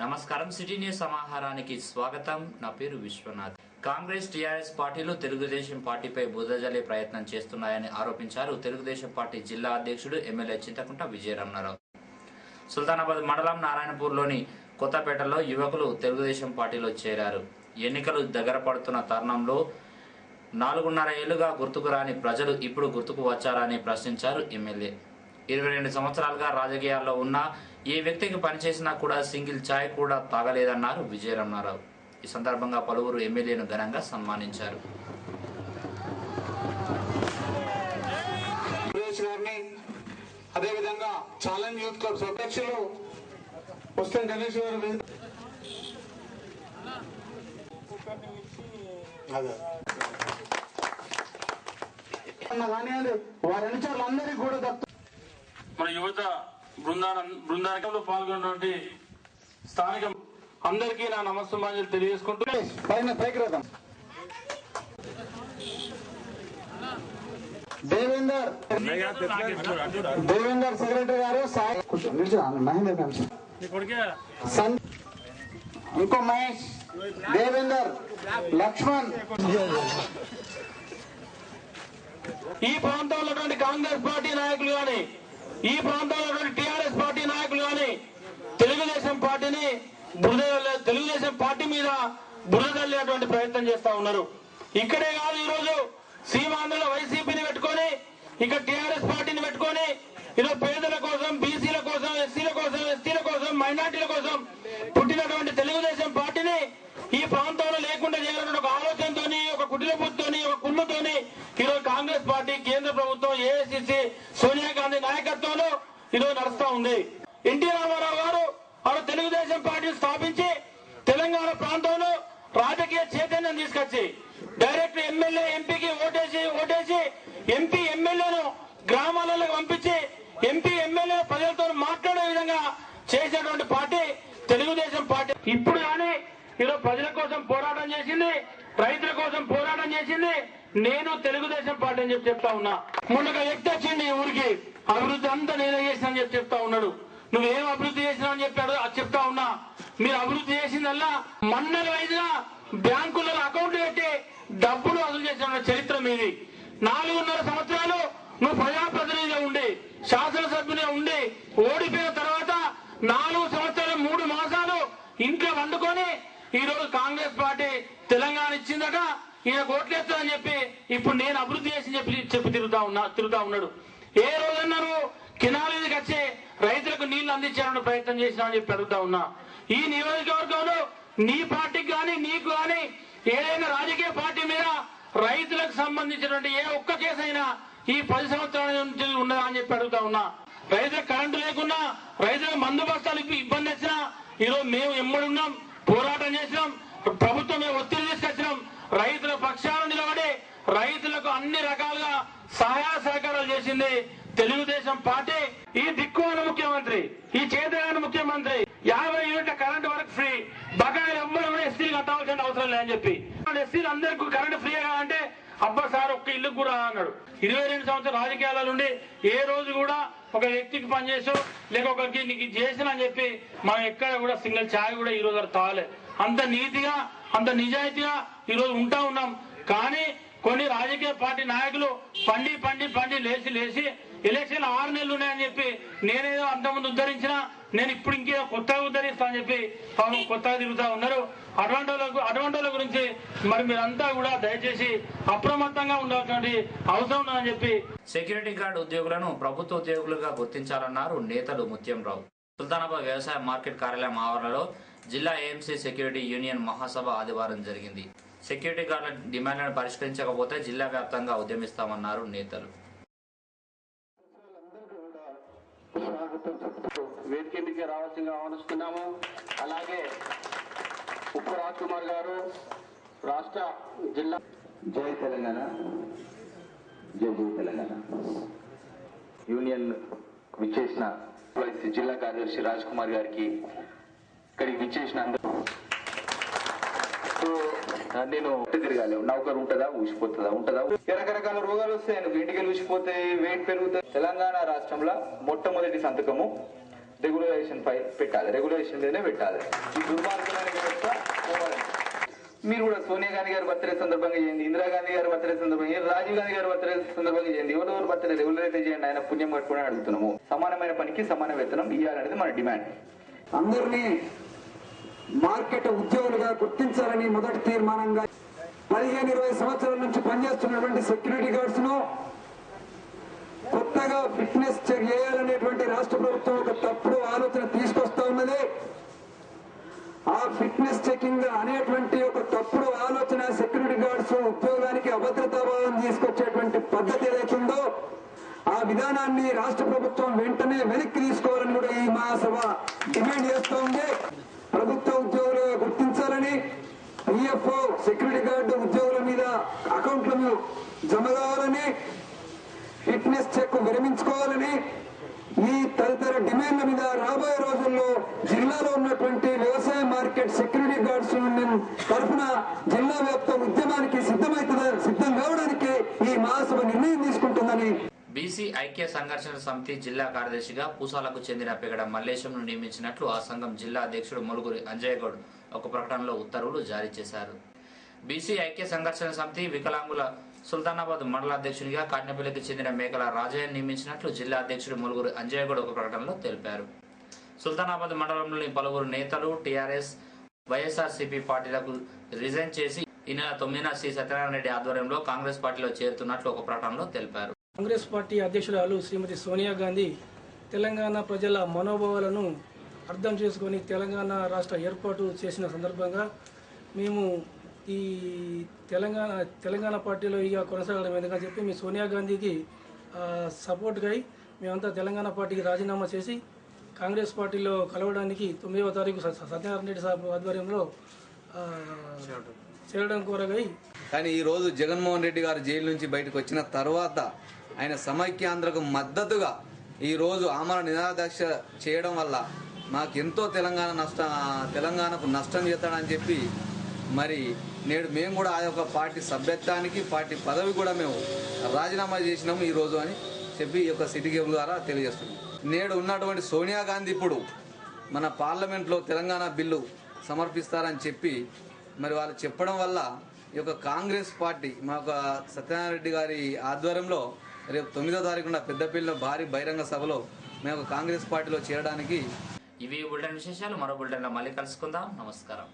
నమస్కారం city news సమాహారానికి స్వాగతం. నా పేరు విశ్వనాథ్. కాంగ్రెస్ టీఆర్ఎస్ పార్టీలు తెలుగుదేశం పార్టీపై బురదజల్లే ప్రయత్నం చేస్తున్నాయని ఆరోపించారు తెలుగుదేశం పార్టీ జిల్లా అధ్యక్షుడు ఎమ్మెల్యే చింతకుంట విజయరమణారావు. సుల్తానాబాద్ మండలం నారాయణపూర్లోని కొత్తపేటలో యువకులు తెలుగుదేశం పార్టీలో చేరారు. ఎన్నికలు దగ్గర పడుతున్న తరుణంలో 4.5 ఏళ్లుగా గుర్తుకు రాని ప్రజలు ఇప్పుడు గుర్తుకు వచ్చారని ప్రశ్నించారు ఎమ్మెల్యే. 22 సంవత్సరాలుగా రాజకీయాల్లో ఉన్న ఏ వ్యక్తికి పనిచేసినా కూడా సింగిల్ ఛాయ్ కూడా తాగలేదన్నారు విజయరమణారావు. ఈ సందర్భంగా పలువురు ఎమ్మెల్యేను ఘనంగా సన్మానించారు. అదేవిధంగా ఛాలెంజ్ యూత్ క్లబ్స్ అధ్యక్షులు పుస్తకం గణేష్ గారు వారి అనుచరులందరికీ కూడా మన యువత బృందానికంలో పాల్గొన్నటువంటి స్థానిక అందరికీ నా నమస్కారాలు తెలియజేసుకుంటూ పైన పైకిరథం దేవేందర్ సెక్రటరీ గారు మహేందర్ ఇంకో మహేష్ దేవేందర్ లక్ష్మణ్. ఈ ప్రాంతంలో కాంగ్రెస్ పార్టీ నాయకులు గాని ఈ ప్రాంతంలో టిఆర్ఎస్ పార్టీ నాయకులు గాని తెలుగుదేశం పార్టీని తెలుగుదేశం పార్టీ మీద బురదల్లేటువంటి ప్రయత్నం చేస్తా ఉన్నారు. ఇక్కడే కాదు, ఈరోజు సీమాంధ్రలో వైసీపీని పెట్టుకొని ఇక్కడ టిఆర్ఎస్ పార్టీని పెట్టుకొని ఈరోజు పేదల కోసం, బీసీల కోసం, ఎస్సీల కోసం, ఎస్టీల కోసం, మైనార్టీల కోసం పుట్టినటువంటి తెలుగుదేశం పార్టీని ఈ ప్రాంతంలో లేకుండా చేయాలన్న ఒక ఆలోచనతోని, ఒక కుటిల బుద్ధితోని, ఒక కుళ్ళుతోని ఈరోజు కాంగ్రెస్ పార్టీ, కేంద్ర ప్రభుత్వం, ఏఐసిసి, సోనియా గాంధీ నాయకత్వంలో ఈరోజు నడుస్తా ఉంది. ఎన్టీ రామారావు గారు ఆరు తెలుగుదేశం పార్టీని స్థాపించి తెలంగాణ ప్రాంతంలో రాజకీయ చైతన్యం తీసుకొచ్చి డైరెక్ట్ ఎమ్మెల్యే, ఎంపీకి ఓటేసి ఎంపీ ఎమ్మెల్యేను గ్రామాలలో పంపించి ఎంపీ ఎమ్మెల్యే ప్రజలతో మాట్లాడే విధంగా చేసేటువంటి పార్టీ తెలుగుదేశం పార్టీ. ఇప్పుడు కానీ ఈరోజు ప్రజల కోసం పోరాటం చేసింది, రైతుల కోసం పోరాటం చేసింది నేను తెలుగుదేశం పార్టీ అని చెప్తా ఉన్నా. మొన్న ఒక వ్యక్తి వచ్చింది ఈ ఊరికి, అభివృద్ధి అంతా నేనే చేసిన అని చెప్తా ఉన్నాడు. నువ్వేం అభివృద్ధి చేసినావు అని చెప్పాడు, అది చెప్తా ఉన్నా. మీరు అభివృద్ధి చేసిందల్లా మండల వైద్యుల బ్యాంకులలో అకౌంట్లు పెట్టి డబ్బులు వసూలు చేసిన చరిత్ర మీది. 4.5 సంవత్సరాలు నువ్వు ప్రజాప్రతినిధిగా ఉండి, శాసనసభ్యునిగా ఉండి ఓడిపోయిన తర్వాత 4 సంవత్సరాలు 3 మాసాలు ఇంట్లో వండుకొని ఈ రోజు కాంగ్రెస్ పార్టీ తెలంగాణ ఇచ్చిందట, ఈయన ఓట్లేస్తానని చెప్పి ఇప్పుడు నేను అభివృద్ధి చేసి చెప్పి తిరుగుతా ఉన్నాడు. ఏ రోజన్నా నువ్వు కినాలీకి వచ్చి రైతులకు నీళ్లు అందించాలని ప్రయత్నం చేసినా అని చెప్పి అడుగుతా ఉన్నా. ఈ నియోజకవర్గంలో నీ పార్టీకి కానీ నీకు కానీ ఏదైనా రాజకీయ పార్టీ మీద రైతులకు సంబంధించినటువంటి ఏ ఒక్క కేసు అయినా ఈ 10 సంవత్సరాల నుంచి ఉన్నదా అని చెప్పి అడుగుతా ఉన్నా. రైతులకు కరెంటు లేకున్నా, రైతులకు మందు బస్తాలు ఇబ్బంది వచ్చినా ఈరోజు మేము ఎమ్మడున్నాం, పోరాటం చేసినాం, ప్రభుత్వం మేము ఒత్తిడి తీసుకొచ్చినాం. రైతుల పక్షాన నిలబడి రైతులకు అన్ని రకాలుగా సహాయ సహకారాలు చేసింది తెలుగుదేశం పార్టీ. ఈ దిక్కువన ముఖ్యమంత్రి, ఈ చేతగాని ముఖ్యమంత్రి 50 యూనిట్ల కరెంట్ వరకు ఫ్రీ, బకాయిలు ఎవ్వరు కూడా ఎస్సీలు కట్టాల్సిన అవసరం లేదని చెప్పి ఎస్సీలు అందరికీ కరెంట్ ఫ్రీ కావాలంటే అబ్బా సార్ ఒక్క ఇల్లు కూడా అన్నాడు. 22 సంవత్సరాల రాజకీయాల నుండి ఏ రోజు కూడా ఒక వ్యక్తికి పనిచేసో లేక ఒకరికి నీకు చేసిన అని చెప్పి మనం ఎక్కడ కూడా సింగిల్ ఛాయ్ కూడా ఈ రోజు తాగలే. అంత నీతిగా, అంత నిజాయితీగా ఈ రోజు ఉంటా ఉన్నాం. కానీ కొన్ని రాజకీయ పార్టీ నాయకులు పండి లేచి ఎలక్షన్ 6 నెలలు ఉన్నాయని చెప్పి నేనేదో అంతకుముందు ఉద్ధరించినా నేను ఇప్పుడు ఇంకేదో కొత్తగా ఉద్ధరిస్తా అని చెప్పి కొత్తగా తిరుగుతా ఉన్నారు. అటువంటి గురించి మరి మీరంతా కూడా దయచేసి అప్రమత్తంగా ఉండాల్సిన అవసరం ఉందని చెప్పి. సెక్యూరిటీ గార్డ్ ఉద్యోగులను ప్రభుత్వ ఉద్యోగులుగా గుర్తించాలన్నారు నేతలు ముత్యంరావు. సుల్తానాబాద్ వ్యవసాయ మార్కెట్ కార్యాలయం ఆవరణలో జిల్లా ఏఎంసీ సెక్యూరిటీ యూనియన్ మహాసభ ఆదివారం జరిగింది. సెక్యూరిటీ గార్డుల డిమాండ్లను పరిష్కరించకపోతే జిల్లా వ్యాప్తంగా ఉద్యమిస్తామన్నారు నేతలు. వేదిక రావాల్సిందిగా ఆహ్వానిస్తున్నాము. అలాగే ఉప్పు రాజ్ కుమార్ గారు రాష్ట్ర జిల్లా జై తెలంగాణ, జై తెలంగాణ యూనియన్ విచ్చేసిన జిల్లా కార్యదర్శి రాజ్ కుమార్ గారికి, ఇక్కడికి విచ్చేసిన అందరూ నేను తిరగాలి. నౌకరు ఉంటుందా, ఉంటుందా రకరకాల రోగాలు వస్తాయి. ఇంటికి ఊసిపోతే వెయిట్ పెరుగుతుంది. తెలంగాణ రాష్ట్రంలో మొట్టమొదటి సంతకము రెగ్యులరైజేషన్ పై పెట్టాలి, రెగ్యులరేషన్ మీదనే పెట్టాలి. ఈ దుర్మార్గమైన వ్యవస్థ పోవాలి. మీరు కూడా సోనియా గాంధీ గారి బర్త్డే సందర్భంగా చేయండి, ఇందిరాగాంధీ గారి బర్త్డే సందర్భంగా, రాజీవ్ గాంధీ గారి బర్త్డే సందర్భంగా చేయండి, ఎవరెవరు బర్త్డే రెగ్యులరైజ్ చేయండి, ఆయన పుణ్యం కట్టుకుని అడుగుతున్నాము. సమానమైన పనికి సమాన వేతనం ఇవ్వాలనేది మన డిమాండ్. అందరినీ మార్కెట్ ఉద్యోగులుగా గుర్తించాలని మొదటి తీర్మానంగా 15-20 సంవత్సరాల నుంచి పనిచేస్తున్నటువంటి సెక్యూరిటీ గార్డ్స్ ను కొత్తగా ఫిట్నెస్ చెక్ చేయాలనేటువంటి రాష్ట్ర ప్రభుత్వం ఒక తప్పుడు ఆలోచన తీసుకొస్తా ఉన్నది. ఆ ఫిట్నెస్ చెకింగ్ అనేటువంటి ఒక తప్పుడు ఆలోచన సెక్యూరిటీ గార్డ్స్ ఉద్యోగానికి అభద్రతాభావం తీసుకొచ్చేటువంటి పద్ధతి ఏదైతుందో ఆ విధానాన్ని రాష్ట్ర ప్రభుత్వం వెంటనే వెనక్కి తీసుకోవాలని కూడా ఈ మహాసభ డిమాండ్ చేస్తూ ఉంది. ప్రభుత్వ ఉద్యోగులుగా గుర్తించాలని, పిఎఫ్ఓ సెక్యూరిటీ గార్డు ఉద్యోగుల మీద అకౌంట్లను జమ కావాలని, ఫిట్నెస్ చెక్ విరమించుకోవాలని, ఈ తదితర డిమాండ్ల మీద రాబోయే రోజుల్లో జిల్లాలో ఉన్నటువంటి వ్యవసాయ మార్కెట్ సెక్యూరిటీ గార్డ్స్ తరఫున జిల్లా వ్యాప్త ఉద్యమానికి సిద్ధం కావడానికి ఈ మహాసభ నిర్ణయం తీసుకుంటుందని బీసీ ఐక్య సంఘర్షణ సమితి జిల్లా కార్యదర్శిగా పూసాలకు చెందిన పెగడ మల్లేశంను నియమించినట్లు ఆ సంఘం జిల్లా అధ్యక్షుడు ములుగురి అంజయ్యగౌడ్ ఒక ప్రకటనలో ఉత్తర్వులు జారీ చేశారు. బీసీ ఐక్య సంఘర్షణ సమితి వికలాంగుల సుల్తానాబాద్ మండల అధ్యక్షుడిగా కాట్నపల్లికి చెందిన మేకల రాజయ్య నియమించినట్లు జిల్లా అధ్యక్షుడు ములుగురు అంజయ్యగౌడ్ ఒక ప్రకటనలో తెలిపారు. సుల్తానాబాద్ మండలంలోని పలువురు నేతలు టీఆర్ఎస్, వైఎస్ఆర్సీపీ పార్టీలకు రిజైన్ చేసి ఈ నెల 9న శ్రీ సత్యనారాయణ రెడ్డి ఆధ్వర్యంలో కాంగ్రెస్ పార్టీలో చేరుతున్నట్లు ఒక ప్రకటనలో తెలిపారు. కాంగ్రెస్ పార్టీ అధ్యక్షురాలు శ్రీమతి సోనియా గాంధీ తెలంగాణ ప్రజల మనోభావాలను అర్థం చేసుకొని తెలంగాణ రాష్ట్ర ఏర్పాటు చేసిన సందర్భంగా మేము ఈ తెలంగాణ పార్టీలో ఇక కొనసాగడం ఎందుకని చెప్పి మీ సోనియా గాంధీకి సపోర్ట్గా మేమంతా తెలంగాణ పార్టీకి రాజీనామా చేసి కాంగ్రెస్ పార్టీలో కలవడానికి 9వ తారీఖు సత్యనారాయణ రెడ్డి సాబ్ ఆధ్వర్యంలో చేరడం కోరగై. కానీ ఈరోజు జగన్మోహన్ రెడ్డి గారు జైలు నుంచి బయటకు వచ్చిన తర్వాత ఆయన సమైక్యాంధ్రకు మద్దతుగా ఈరోజు ఆమరణ నిరాదీక్ష చేయడం వల్ల మాకెంతో తెలంగాణకు నష్టం చేస్తాడని చెప్పి మరి నేడు మేము కూడా ఆ యొక్క పార్టీ సభ్యత్వానికి, పార్టీ పదవి కూడా మేము రాజీనామా చేసినాము ఈరోజు అని చెప్పి ఈ యొక్క సిటీ గేమ్ ద్వారా తెలియజేస్తున్నాం. నేడు ఉన్నటువంటి సోనియా గాంధీ ఇప్పుడు మన పార్లమెంట్లో తెలంగాణ బిల్లు సమర్పిస్తారని చెప్పి మరి వాళ్ళు చెప్పడం వల్ల ఈ యొక్క కాంగ్రెస్ పార్టీ మా యొక్క సత్యనారాయణ రెడ్డి గారి ఆధ్వర్యంలో రేపు 9వ తారీఖున పెద్దపల్లిలో భారీ బహిరంగ సభలో మేము కాంగ్రెస్ పార్టీలో చేరడానికి. ఇవి బులెటిన్ విశేషాలు. మరో బులెటిన్లో మళ్ళీ కలుసుకుందాం. నమస్కారం.